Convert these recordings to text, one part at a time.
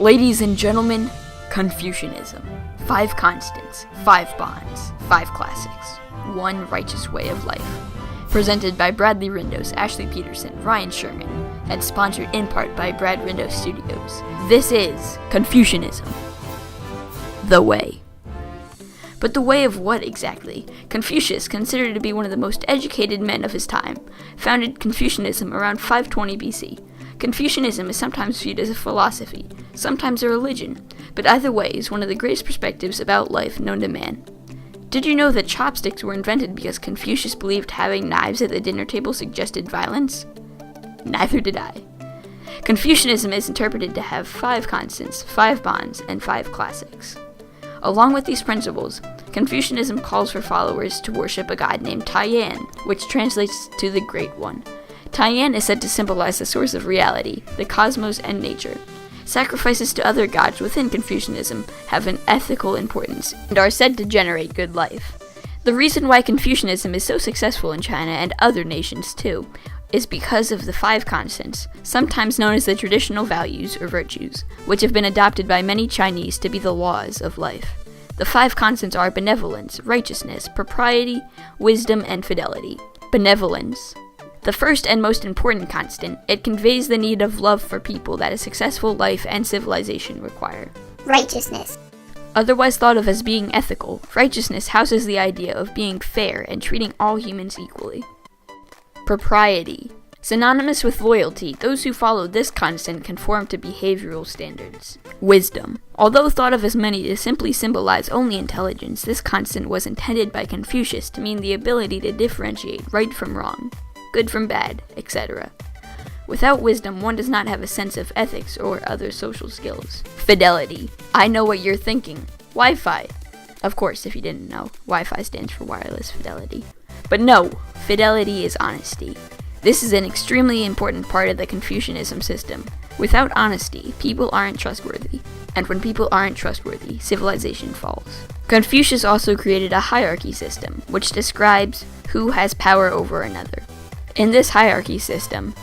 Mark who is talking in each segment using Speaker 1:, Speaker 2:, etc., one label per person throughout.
Speaker 1: Ladies and gentlemen, Confucianism. 5 constants, 5 bonds, 5 classics, 1 righteous way of life. Presented by Bradley Rindos, Ashley Petersen, Ryan Sherman, and sponsored in part by Brad Rindos Studios. This is Confucianism. The way. But the way of what exactly? Confucius, considered to be one of the most educated men of his time, founded Confucianism around 520 BC. Confucianism is sometimes viewed as a philosophy, sometimes a religion, but either way is one of the greatest perspectives about life known to man. Did you know that chopsticks were invented because Confucius believed having knives at the dinner table suggested violence? Neither did I. Confucianism is interpreted to have 5 constants, 5 bonds, and 5 classics. Along with these principles, Confucianism calls for followers to worship a god named Taiyan, which translates to the Great One. Taiyan is said to symbolize the source of reality, the cosmos, and nature. Sacrifices to other gods within Confucianism have an ethical importance and are said to generate good life. The reason why Confucianism is so successful in China and other nations too is because of the 5 constants, sometimes known as the traditional values or virtues, which have been adopted by many Chinese to be the laws of life. The 5 constants are benevolence, righteousness, propriety, wisdom, and fidelity. Benevolence. The first and most important constant, it conveys the need of love for people that a successful life and civilization require.
Speaker 2: Righteousness.
Speaker 1: Otherwise thought of as being ethical, righteousness houses the idea of being fair and treating all humans equally. Propriety. Synonymous with loyalty, those who follow this constant conform to behavioral standards. Wisdom. Although thought of as many to simply symbolize only intelligence, this constant was intended by Confucius to mean the ability to differentiate right from wrong, good from bad, etc. Without wisdom, one does not have a sense of ethics or other social skills. Fidelity. I know what you're thinking. Wi-Fi. Of course, if you didn't know, Wi-Fi stands for wireless fidelity. But no, fidelity is honesty. This is an extremely important part of the Confucianism system. Without honesty, people aren't trustworthy. And when people aren't trustworthy, civilization falls. Confucius also created a hierarchy system, which describes who has power over another. In this hierarchy system,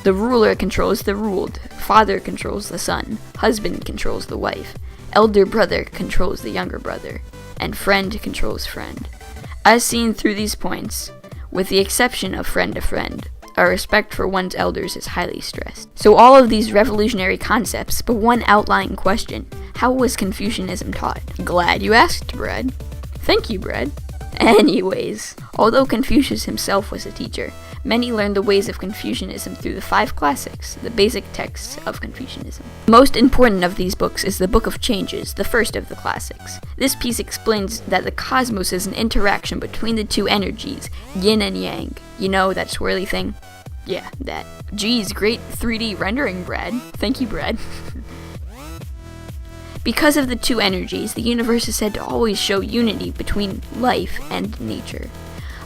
Speaker 1: the ruler controls the ruled, father controls the son, husband controls the wife, elder brother controls the younger brother, and friend controls friend. As seen through these points, with the exception of friend to friend, a respect for one's elders is highly stressed. So all of these revolutionary concepts, but one outlying question: how was Confucianism taught? Glad you asked, Brad. Thank you, Brad. Anyways, although Confucius himself was a teacher, many learned the ways of Confucianism through the 5 classics, the basic texts of Confucianism. The most important of these books is the Book of Changes, the first of the classics. This piece explains that the cosmos is an interaction between the 2 energies, yin and yang. You know, that swirly thing? Yeah, that. Geez, great 3D rendering, Brad. Thank you, Brad. Because of the 2 energies, the universe is said to always show unity between life and nature.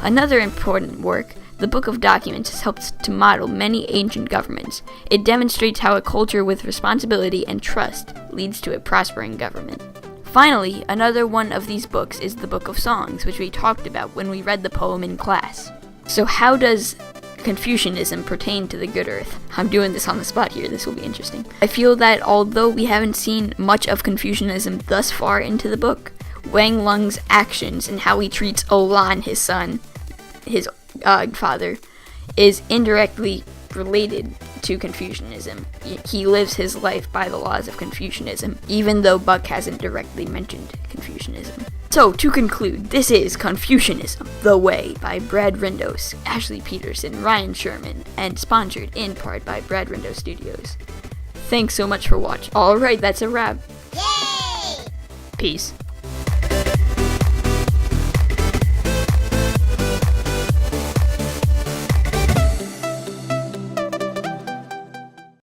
Speaker 1: Another important work, the Book of Documents, has helped to model many ancient governments. It demonstrates how a culture with responsibility and trust leads to a prospering government. Finally, another one of these books is the Book of Songs, which we talked about when we read the poem in class. So how does Confucianism pertain to the good earth? I'm doing this on the spot here, this will be interesting. I feel that although we haven't seen much of Confucianism thus far into the book, Wang Lung's actions and how he treats o-lan, his son, his father, is indirectly related to Confucianism. He lives his life by the laws of Confucianism, even though Buck hasn't directly mentioned Confucianism. So, to conclude, this is Confucianism, The Way, by Brad Rindos, Ashley Petersen, Ryan Sherman, and sponsored in part by Brad Rindos Studios. Thanks so much for watching. Alright, that's a wrap.
Speaker 2: Yay!
Speaker 1: Peace.